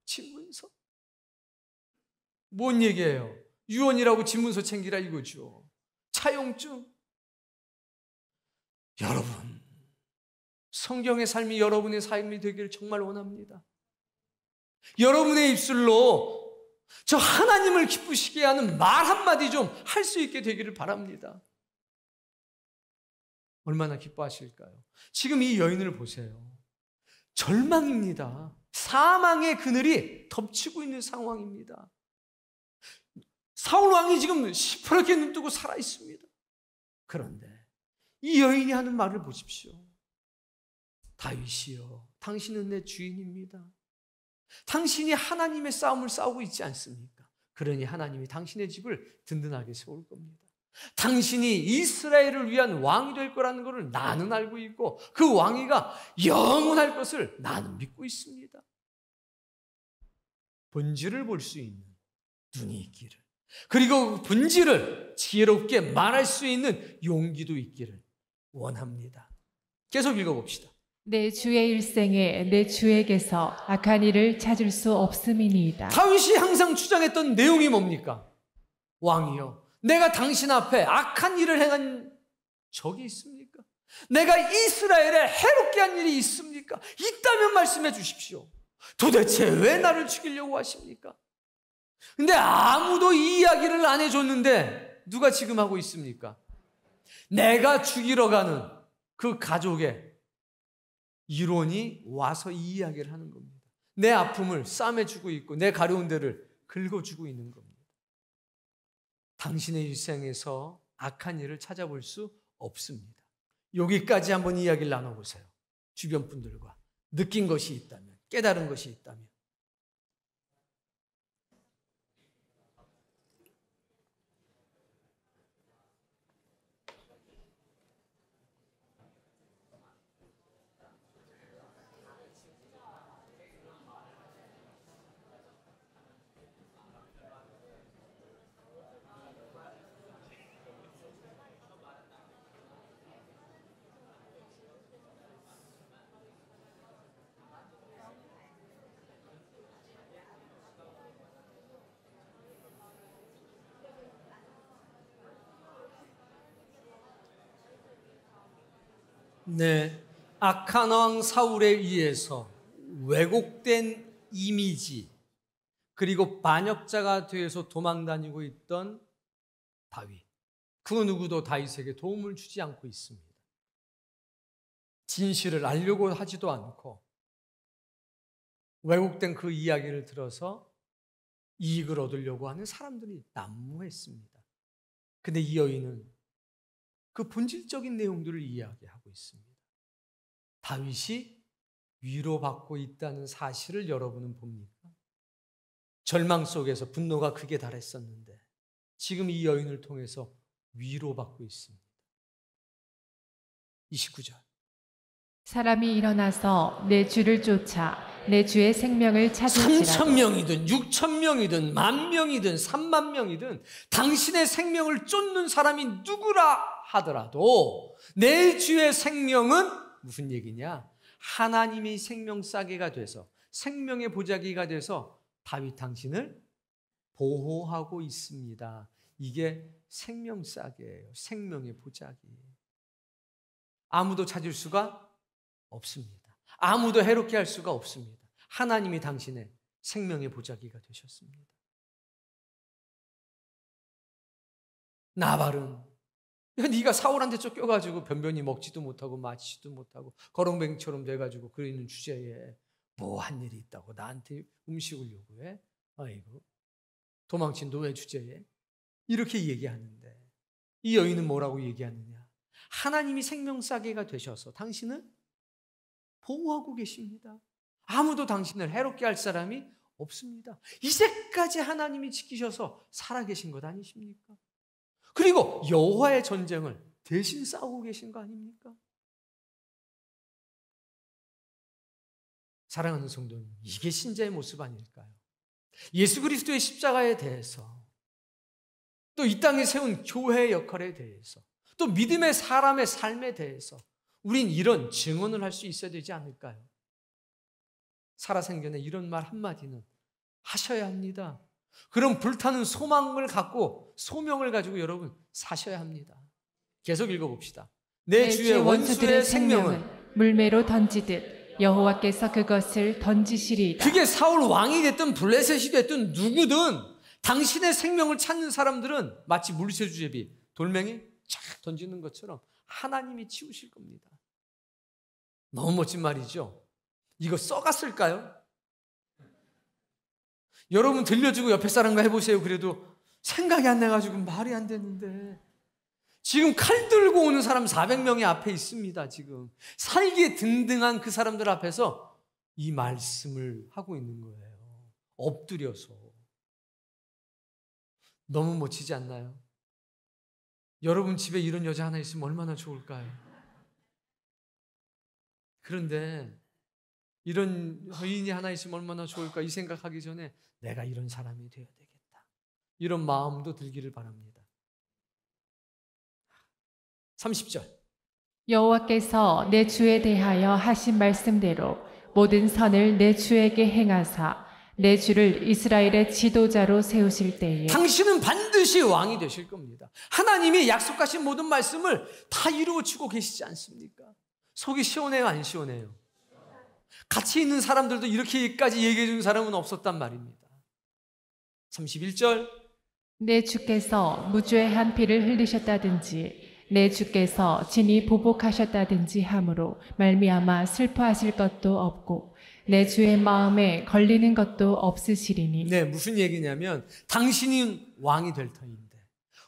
집문서 뭔 얘기예요? 유언이라고 집문서 챙기라 이거죠. 차용증. 여러분, 성경의 삶이 여러분의 삶이 되기를 정말 원합니다. 여러분의 입술로 저 하나님을 기쁘시게 하는 말 한마디 좀 할 수 있게 되기를 바랍니다. 얼마나 기뻐하실까요? 지금 이 여인을 보세요. 절망입니다. 사망의 그늘이 덮치고 있는 상황입니다. 사울 왕이 지금 시퍼렇게 눈뜨고 살아 있습니다. 그런데 이 여인이 하는 말을 보십시오. 다윗이여, 당신은 내 주인입니다. 당신이 하나님의 싸움을 싸우고 있지 않습니까? 그러니 하나님이 당신의 집을 든든하게 세울 겁니다. 당신이 이스라엘을 위한 왕이 될 거라는 것을 나는 알고 있고 그 왕위가 영원할 것을 나는 믿고 있습니다. 본질을 볼 수 있는 눈이 있기를, 그리고 본질을 지혜롭게 말할 수 있는 용기도 있기를 원합니다. 계속 읽어봅시다. 내 주의 일생에 내 주에게서 악한 일을 찾을 수 없음이니이다. 다윗이 항상 주장했던 내용이 뭡니까? 왕이여, 내가 당신 앞에 악한 일을 행한 적이 있습니까? 내가 이스라엘에 해롭게 한 일이 있습니까? 있다면 말씀해 주십시오. 도대체 왜 나를 죽이려고 하십니까? 근데 아무도 이 이야기를 안 해줬는데 누가 지금 하고 있습니까? 내가 죽이러 가는 그 가족의 이론이 와서 이 이야기를 하는 겁니다. 내 아픔을 싸매주고 있고 내 가려운 데를 긁어주고 있는 겁니다. 당신의 일생에서 악한 일을 찾아볼 수 없습니다. 여기까지 한번 이야기를 나눠보세요. 주변 분들과 느낀 것이 있다면, 깨달은 것이 있다면. 네, 악한 왕 사울에 의해서 왜곡된 이미지 그리고 반역자가 되어서 도망다니고 있던 다윗, 그 누구도 다윗에게 도움을 주지 않고 있습니다. 진실을 알려고 하지도 않고 왜곡된 그 이야기를 들어서 이익을 얻으려고 하는 사람들이 난무했습니다. 근데 이 여인은 그 본질적인 내용들을 이야기하고 있습니다. 다윗이 위로받고 있다는 사실을 여러분은 봅니까? 절망 속에서 분노가 극에 달했었는데 지금 이 여인을 통해서 위로받고 있습니다. 29절. 사람이 일어나서 내 주를 쫓아 내 주의 생명을 찾을지라도 3,000명이든 6,000명이든 10,000명이든 30,000명이든 당신의 생명을 쫓는 사람이 누구라 하더라도 내 주의 생명은 무슨 얘기냐? 하나님이 생명 싸개가 돼서 생명의 보자기가 돼서 다윗 당신을 보호하고 있습니다. 이게 생명 싸개예요. 생명의 보자기. 아무도 찾을 수가 없습니다. 아무도 해롭게 할 수가 없습니다. 하나님이 당신의 생명의 보자기가 되셨습니다. 나발은 네가 사울한테 쫓겨가지고 변변히 먹지도 못하고 마시지도 못하고 거렁뱅이처럼 돼가지고 그러는 주제에 뭐 한 일이 있다고 나한테 음식을 요구해? 아이고 도망친 노예 주제에 이렇게 얘기하는데 이 여인은 뭐라고 얘기하느냐? 하나님이 생명싸개가 되셔서 당신을 보호하고 계십니다. 아무도 당신을 해롭게 할 사람이 없습니다. 이제까지 하나님이 지키셔서 살아계신 것 아니십니까? 그리고 여호와의 전쟁을 대신 싸우고 계신 거 아닙니까? 사랑하는 성도님, 이게 신자의 모습 아닐까요? 예수 그리스도의 십자가에 대해서 또 이 땅에 세운 교회의 역할에 대해서 또 믿음의 사람의 삶에 대해서 우린 이런 증언을 할 수 있어야 되지 않을까요? 살아생전에 이런 말 한마디는 하셔야 합니다. 그런 불타는 소망을 갖고 소명을 가지고 여러분 사셔야 합니다. 계속 읽어봅시다. 내 주의 원수의 생명은 물매로 던지듯 여호와께서 그것을 던지시리이다. 그게 사울 왕이 됐든 블레셋이 됐든 누구든 당신의 생명을 찾는 사람들은 마치 물새주제비 돌멩이 쫙 던지는 것처럼 하나님이 치우실 겁니다. 너무 멋진 말이죠. 이거 써갔을까요? 여러분 들려주고 옆에 사람과 해보세요. 그래도 생각이 안 나가지고 말이 안 되는데 지금 칼 들고 오는 사람 400명이 앞에 있습니다. 지금 살기에 등등한 그 사람들 앞에서 이 말씀을 하고 있는 거예요. 엎드려서. 너무 멋지지 않나요? 여러분 집에 이런 여자 하나 있으면 얼마나 좋을까요? 그런데 이런 여인이 하나 있으면 얼마나 좋을까 이 생각하기 전에 내가 이런 사람이 되어야 되겠다. 이런 마음도 들기를 바랍니다. 30절. 여호와께서 내 주에 대하여 하신 말씀대로 모든 선을 내 주에게 행하사 내 주를 이스라엘의 지도자로 세우실 때에 당신은 반드시 왕이 되실 겁니다. 하나님이 약속하신 모든 말씀을 다 이루어주고 계시지 않습니까? 속이 시원해요, 안 시원해요? 같이 있는 사람들도 이렇게까지 얘기해 준 사람은 없었단 말입니다. 31절. 내 주께서 무죄한 피를 흘리셨다든지 내 주께서 진히 보복하셨다든지 함으로 말미암아 슬퍼하실 것도 없고 내 주의 마음에 걸리는 것도 없으시리니. 네, 무슨 얘기냐면 당신이 왕이 될 터인데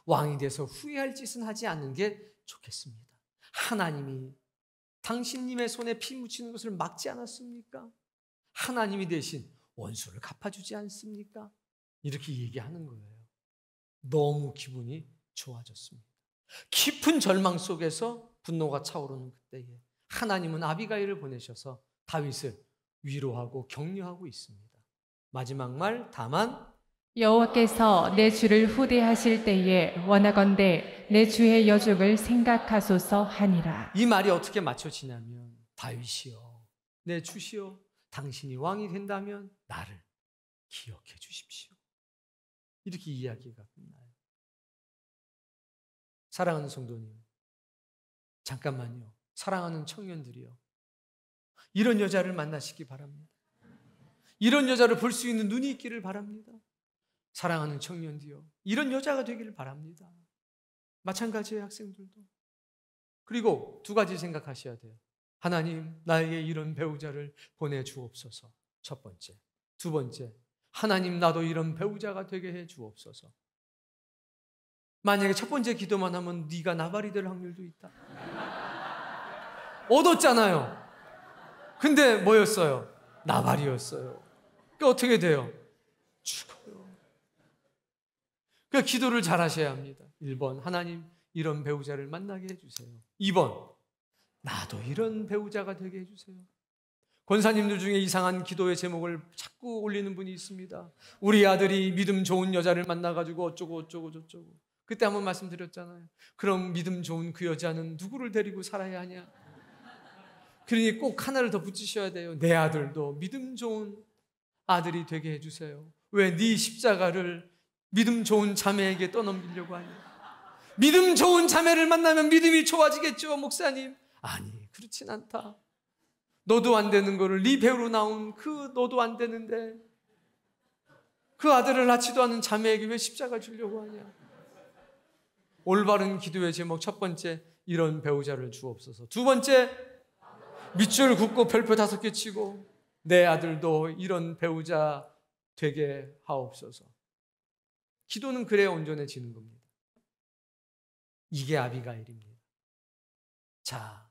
왕이 돼서 후회할 짓은 하지 않는 게 좋겠습니다. 하나님이 당신님의 손에 피 묻히는 것을 막지 않았습니까? 하나님이 대신 원수를 갚아주지 않습니까? 이렇게 얘기하는 거예요. 너무 기분이 좋아졌습니다. 깊은 절망 속에서 분노가 차오르는 그때에 하나님은 아비가일을 보내셔서 다윗을 위로하고 격려하고 있습니다. 마지막 말, 다만 여호와께서 내 주를 후대하실 때에 원하건대 내 주의 여족을 생각하소서 하니라. 이 말이 어떻게 맞춰지냐면 다윗이여 내 주시여 당신이 왕이 된다면 나를 기억해 주십시오. 이렇게 이야기가 끝나요. 사랑하는 성도님, 잠깐만요. 사랑하는 청년들이요. 이런 여자를 만나시기 바랍니다. 이런 여자를 볼 수 있는 눈이 있기를 바랍니다. 사랑하는 청년들이요. 이런 여자가 되기를 바랍니다. 마찬가지예요, 학생들도. 그리고 두 가지 생각하셔야 돼요. 하나님, 나에게 이런 배우자를 보내주옵소서. 첫 번째. 두 번째, 하나님, 나도 이런 배우자가 되게 해주옵소서. 만약에 첫 번째 기도만 하면 네가 나발이 될 확률도 있다. 얻었잖아요. 근데 뭐였어요? 나발이었어요. 그러니까 어떻게 돼요? 죽어요. 그러니까 기도를 잘 하셔야 합니다. 1번, 하나님, 이런 배우자를 만나게 해주세요. 2번, 나도 이런 배우자가 되게 해주세요. 권사님들 중에 이상한 기도의 제목을 자꾸 올리는 분이 있습니다. 우리 아들이 믿음 좋은 여자를 만나가지고 어쩌고 저쩌고. 그때 한번 말씀드렸잖아요. 그럼 믿음 좋은 그 여자는 누구를 데리고 살아야 하냐? 그러니 꼭 하나를 더 붙이셔야 돼요. 내 아들도 믿음 좋은 아들이 되게 해주세요. 왜 네 십자가를 믿음 좋은 자매에게 떠넘기려고 하냐? 믿음 좋은 자매를 만나면 믿음이 좋아지겠죠, 목사님? 아니, 그렇진 않다. 너도 안 되는 거를 네 배우로 나온 그 너도 안 되는데 그 아들을 낳지도 않은 자매에게 왜 십자가 주려고 하냐? 올바른 기도의 제목, 첫 번째, 이런 배우자를 주옵소서. 두 번째, 밑줄 긋고 별표 5개 치고 내 아들도 이런 배우자 되게 하옵소서. 기도는 그래야 온전해지는 겁니다. 이게 아비가일입니다. 자,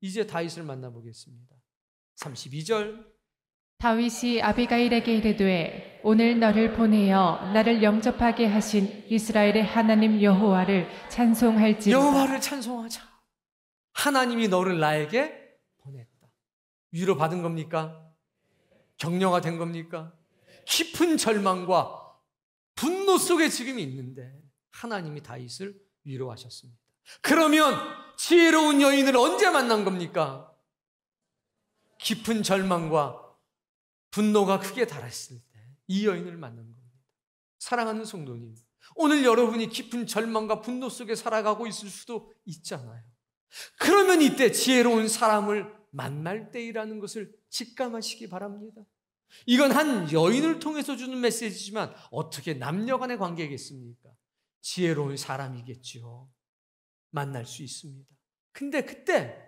이제 다윗을 만나보겠습니다. 32절. 다윗이 아비가일에게 이르되 오늘 너를 보내어 나를 영접하게 하신 이스라엘의 하나님 여호와를 찬송할지로다. 여호와를 찬송하자. 하나님이 너를 나에게 보냈다. 위로받은 겁니까? 격려가 된 겁니까? 깊은 절망과 분노 속에 지금 있는데 하나님이 다윗을 위로하셨습니다. 그러면 지혜로운 여인을 언제 만난 겁니까? 깊은 절망과 분노가 크게 달했을 때 이 여인을 만난 겁니다. 사랑하는 성도님, 오늘 여러분이 깊은 절망과 분노 속에 살아가고 있을 수도 있잖아요. 그러면 이때 지혜로운 사람을 만날 때이라는 것을 직감하시기 바랍니다. 이건 한 여인을 통해서 주는 메시지지만 어떻게 남녀 간의 관계겠습니까? 지혜로운 사람이겠죠. 만날 수 있습니다. 근데 그때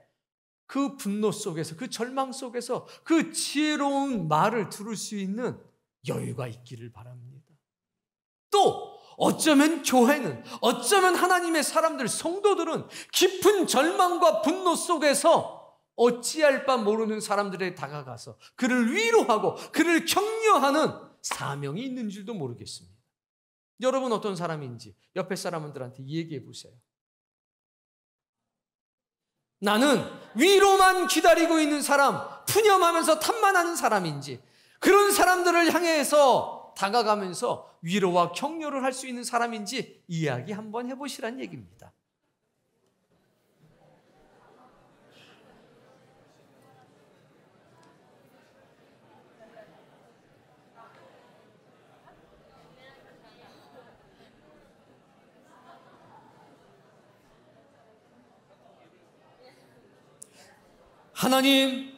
그 분노 속에서, 그 절망 속에서 그 지혜로운 말을 들을 수 있는 여유가 있기를 바랍니다. 또 어쩌면 교회는, 어쩌면 하나님의 사람들, 성도들은 깊은 절망과 분노 속에서 어찌할 바 모르는 사람들에 다가가서 그를 위로하고 그를 격려하는 사명이 있는 줄도 모르겠습니다. 여러분 어떤 사람인지 옆에 사람들한테 얘기해 보세요. 나는 위로만 기다리고 있는 사람, 푸념하면서 탐만하는 사람인지, 그런 사람들을 향해서 다가가면서 위로와 격려를 할 수 있는 사람인지 이야기 한번 해보시란 얘기입니다. 하나님,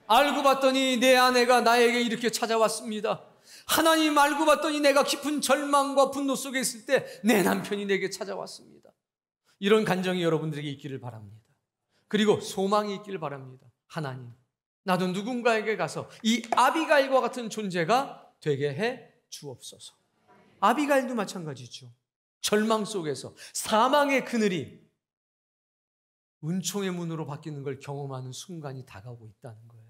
알고 봤더니 내 아내가 나에게 이렇게 찾아왔습니다. 하나님, 알고 봤더니 내가 깊은 절망과 분노 속에 있을 때 내 남편이 내게 찾아왔습니다. 이런 간정이 여러분들에게 있기를 바랍니다. 그리고 소망이 있기를 바랍니다. 하나님, 나도 누군가에게 가서 이 아비가일과 같은 존재가 되게 해 주옵소서. 아비가일도 마찬가지죠. 절망 속에서 사망의 그늘이 은총의 문으로 바뀌는 걸 경험하는 순간이 다가오고 있다는 거예요.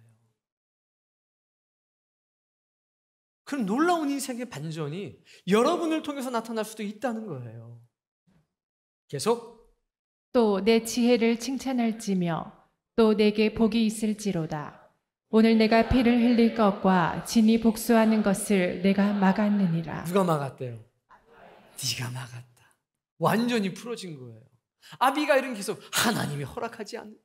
그런 놀라운 인생의 반전이 여러분을 통해서 나타날 수도 있다는 거예요. 계속. 또 내 지혜를 칭찬할지며 또 내게 복이 있을지로다. 오늘 내가 피를 흘릴 것과 진이 복수하는 것을 내가 막았느니라. 누가 막았대요? 네가 막았다. 완전히 풀어진 거예요. 아비가일은 계속 하나님이 허락하지 않는,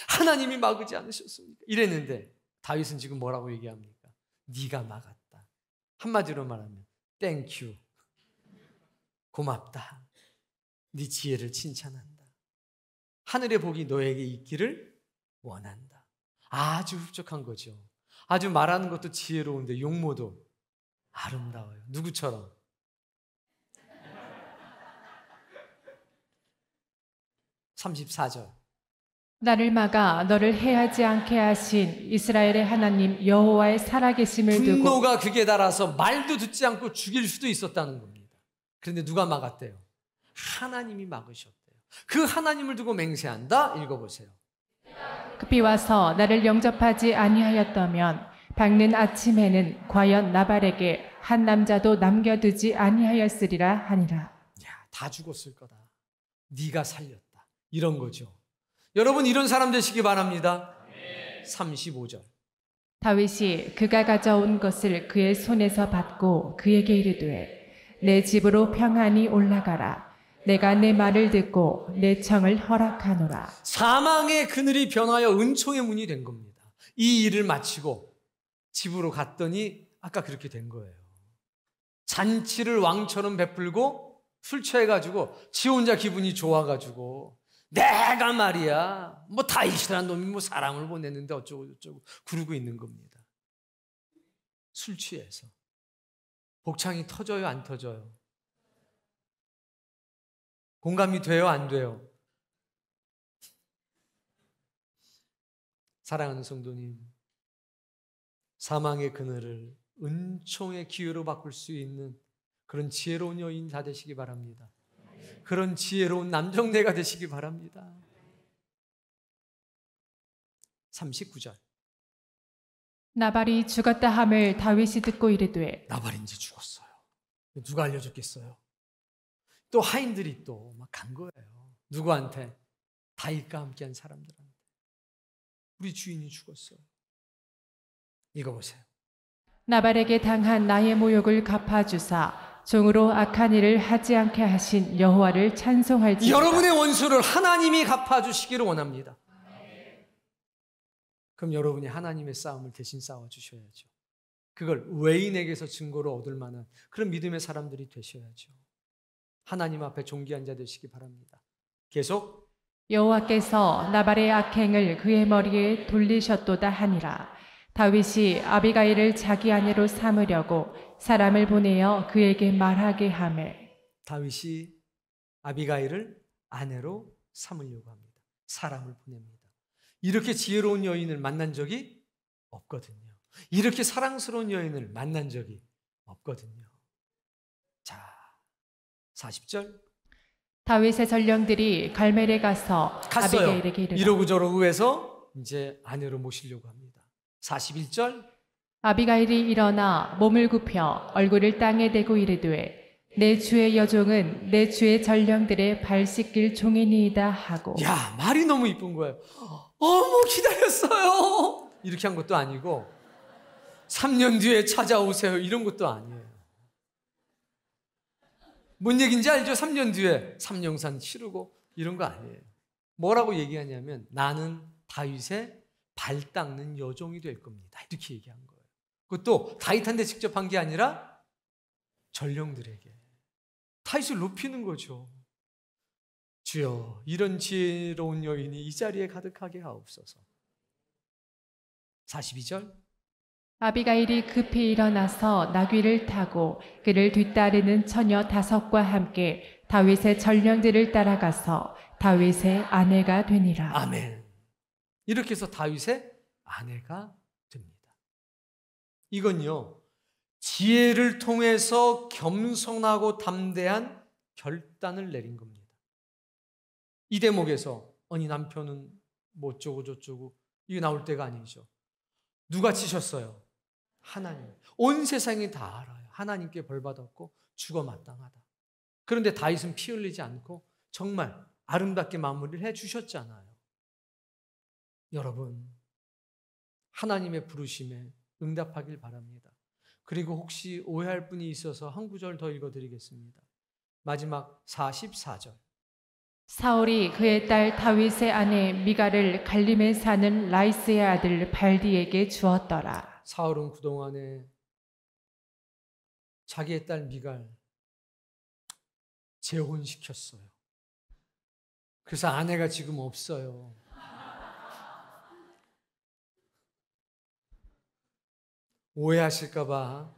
하나님이 막지 않으셨습니까? 이랬는데 다윗은 지금 뭐라고 얘기합니까? 네가 막았다. 한마디로 말하면 땡큐, 고맙다. 네 지혜를 칭찬한다. 하늘의 복이 너에게 있기를 원한다. 아주 흡족한 거죠. 아주 말하는 것도 지혜로운데 용모도 아름다워요. 누구처럼? (34절) 나를 막아 너를 해하지 않게 하신 이스라엘의 하나님 여호와의 살아계심을 두고 분노가 극에 달아서 말도 듣지 않고 죽일 수도 있었다는 겁니다. 그런데 누가 막았대요? 하나님이 막으셨대요. 그 하나님을 두고 맹세한다? 읽어보세요. 급히 와서 나를 영접하지 아니하였다면 밝는 아침에는 과연 나발에게 한 남자도 남겨두지 아니하였으리라 하니라. 야, 다 죽었을 거다. 네가 살렸다. 이런 거죠. 여러분 이런 사람 되시기 바랍니다. 35절. 다윗이 그가 가져온 것을 그의 손에서 받고 그에게 이르되 내 집으로 평안히 올라가라. 내가 내 말을 듣고 내 청을 허락하노라. 사망의 그늘이 변하여 은총의 문이 된 겁니다. 이 일을 마치고 집으로 갔더니 아까 그렇게 된 거예요. 잔치를 왕처럼 베풀고 술 취해가지고 지 혼자 기분이 좋아가지고 내가 말이야 뭐 다윗이라는 놈이 뭐 사랑을 보냈는데 어쩌고 저쩌고 그러고 있는 겁니다. 술 취해서 복창이 터져요 안 터져요? 공감이 돼요 안 돼요? 사랑하는 성도님, 사망의 그늘을 은총의 기회로 바꿀 수 있는 그런 지혜로운 여인 다 되시기 바랍니다. 그런 지혜로운 남정네가 되시기 바랍니다. 39절. 나발이 죽었다 함을 다윗이 듣고 이르되 나발이 이제 죽었어요. 누가 알려줬겠어요? 또 하인들이 또 막 간 거예요. 누구한테? 다윗과 함께한 사람들한테. 우리 주인이 죽었어요. 이거 보세요. 나발에게 당한 나의 모욕을 갚아주사 종으로 악한 일을 하지 않게 하신 여호와를 찬송할지어다. 여러분의 원수를 하나님이 갚아주시기를 원합니다. 그럼 여러분이 하나님의 싸움을 대신 싸워주셔야죠. 그걸 외인에게서 증거로 얻을 만한 그런 믿음의 사람들이 되셔야죠. 하나님 앞에 존귀한 자 되시기 바랍니다. 계속. 여호와께서 나발의 악행을 그의 머리에 돌리셨도다 하니라. 다윗이 아비가일을 자기 아내로 삼으려고 사람을 보내어 그에게 말하게 하매 다윗이 아비가일을 아내로 삼으려고 합니다. 사람을 보냅니다. 이렇게 지혜로운 여인을 만난 적이 없거든요. 이렇게 사랑스러운 여인을 만난 적이 없거든요. 자, 40절. 다윗의 전령들이 갈멜에 가서 갔어요. 아비가일에게 이르되 이러고 저러고 해서 이제 아내로 모시려고 합니다. 41절. 아비가일이 일어나 몸을 굽혀 얼굴을 땅에 대고 이르되 내 주의 여종은 내 주의 전령들의 발 씻길 종이니이다 하고. 야, 말이 너무 이쁜 거예요. 어머 기다렸어요. 이렇게 한 것도 아니고 3년 뒤에 찾아오세요 이런 것도 아니에요. 뭔 얘기인지 알죠? 3년 뒤에 삼령산 치르고 이런 거 아니에요. 뭐라고 얘기하냐면 나는 다윗의 발 닦는 여종이 될 겁니다. 이렇게 얘기한 거예요. 그것도 다윗한테 직접 한 게 아니라 전령들에게. 다윗을 높이는 거죠. 주여 이런 지혜로운 여인이 이 자리에 가득하게 하옵소서. 42절. 아비가일이 급히 일어나서 나귀를 타고 그를 뒤따르는 처녀 5과 함께 다윗의 전령들을 따라가서 다윗의 아내가 되니라. 아멘. 이렇게 해서 다윗의 아내가 됩니다. 이건요, 지혜를 통해서 겸손하고 담대한 결단을 내린 겁니다. 이 대목에서 아니 남편은 뭐 어쩌고 저쩌고 이게 나올 때가 아니죠. 누가 치셨어요? 하나님. 온 세상이 다 알아요. 하나님께 벌 받았고 죽어 마땅하다. 그런데 다윗은 피 흘리지 않고 정말 아름답게 마무리를 해주셨잖아요. 여러분, 하나님의 부르심에 응답하길 바랍니다. 그리고 혹시 오해할 분이 있어서 한 구절 더 읽어드리겠습니다. 마지막 44절. 사울이 그의 딸 다윗의 아내 미갈을 갈림에 사는 라이스의 아들 발디에게 주었더라. 사울은 그동안에 자기의 딸 미갈 재혼시켰어요. 그래서 아내가 지금 없어요. 오해하실까 봐.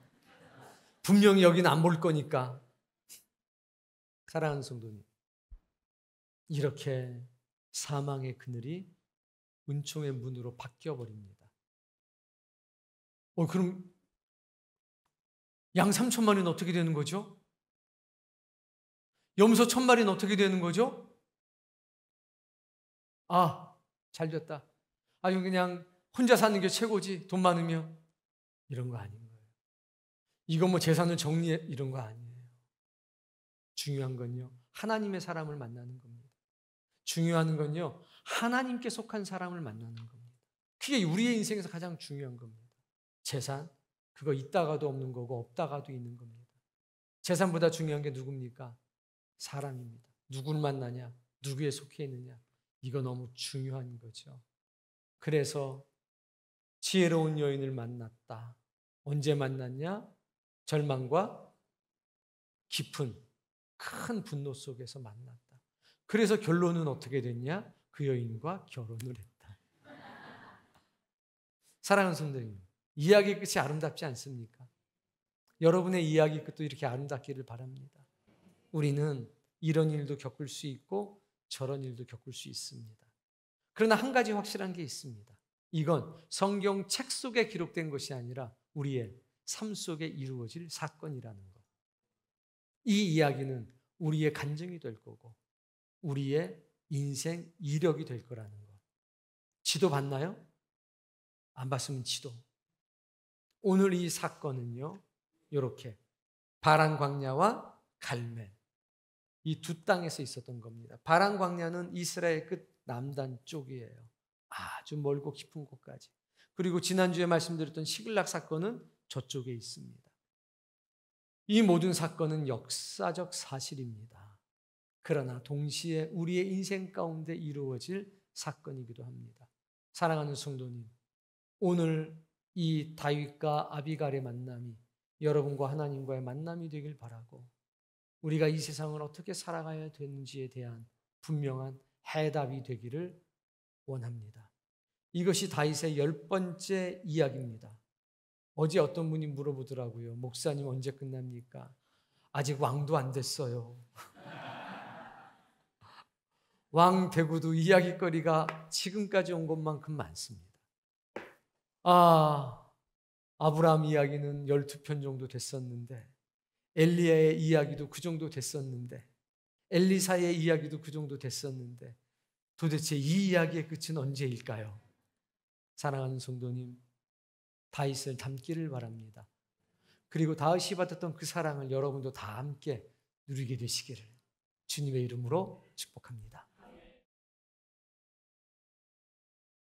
분명히 여기는 안 볼 거니까. 사랑하는 성도님, 이렇게 사망의 그늘이 은총의 문으로 바뀌어 버립니다. 그럼 양 3천마리는 어떻게 되는 거죠? 염소 1,000마리는 어떻게 되는 거죠? 잘 됐다. 이거 그냥 혼자 사는 게 최고지. 돈 많으면. 이런 거 아닌 거예요. 이거 뭐 재산을 정리해. 이런 거 아니에요. 중요한 건요, 하나님의 사람을 만나는 겁니다. 중요한 건요, 하나님께 속한 사람을 만나는 겁니다. 그게 우리의 인생에서 가장 중요한 겁니다. 재산, 그거 있다가도 없는 거고 없다가도 있는 겁니다. 재산보다 중요한 게 누굽니까? 사람입니다. 누구를 만나냐? 누구에 속해 있느냐? 이거 너무 중요한 거죠. 그래서 지혜로운 여인을 만났다. 언제 만났냐? 절망과 깊은 큰 분노 속에서 만났다. 그래서 결론은 어떻게 됐냐? 그 여인과 결혼을 했다. 사랑하는 성도님, 이야기 끝이 아름답지 않습니까? 여러분의 이야기 끝도 이렇게 아름답기를 바랍니다. 우리는 이런 일도 겪을 수 있고 저런 일도 겪을 수 있습니다. 그러나 한 가지 확실한 게 있습니다. 이건 성경 책 속에 기록된 것이 아니라 우리의 삶 속에 이루어질 사건이라는 것. 이 이야기는 우리의 간증이 될 거고 우리의 인생 이력이 될 거라는 것. 지도 봤나요? 안 봤으면 지도. 오늘 이 사건은요, 이렇게 바란 광야와 갈멜, 이 두 땅에서 있었던 겁니다. 바란 광야는 이스라엘 끝 남단 쪽이에요. 아주 멀고 깊은 곳까지. 그리고 지난주에 말씀드렸던 시글락 사건은 저쪽에 있습니다. 이 모든 사건은 역사적 사실입니다. 그러나 동시에 우리의 인생 가운데 이루어질 사건이기도 합니다. 사랑하는 성도님, 오늘 이 다윗과 아비갈의 만남이 여러분과 하나님과의 만남이 되길 바라고, 우리가 이 세상을 어떻게 살아가야 되는지에 대한 분명한 해답이 되기를 원합니다. 이것이 다윗의 10번째 이야기입니다. 어제 어떤 분이 물어보더라고요. 목사님 언제 끝납니까? 아직 왕도 안 됐어요. 왕 되고도 이야기거리가 지금까지 온 것만큼 많습니다. 아브라함 이야기는 12편 정도 됐었는데, 엘리야의 이야기도 그 정도 됐었는데, 엘리사의 이야기도 그 정도 됐었는데, 도대체 이 이야기의 끝은 언제일까요? 사랑하는 성도님, 다윗을 닮기를 바랍니다. 그리고 다윗이 받았던 그 사랑을 여러분도 다 함께 누리게 되시기를 주님의 이름으로 축복합니다.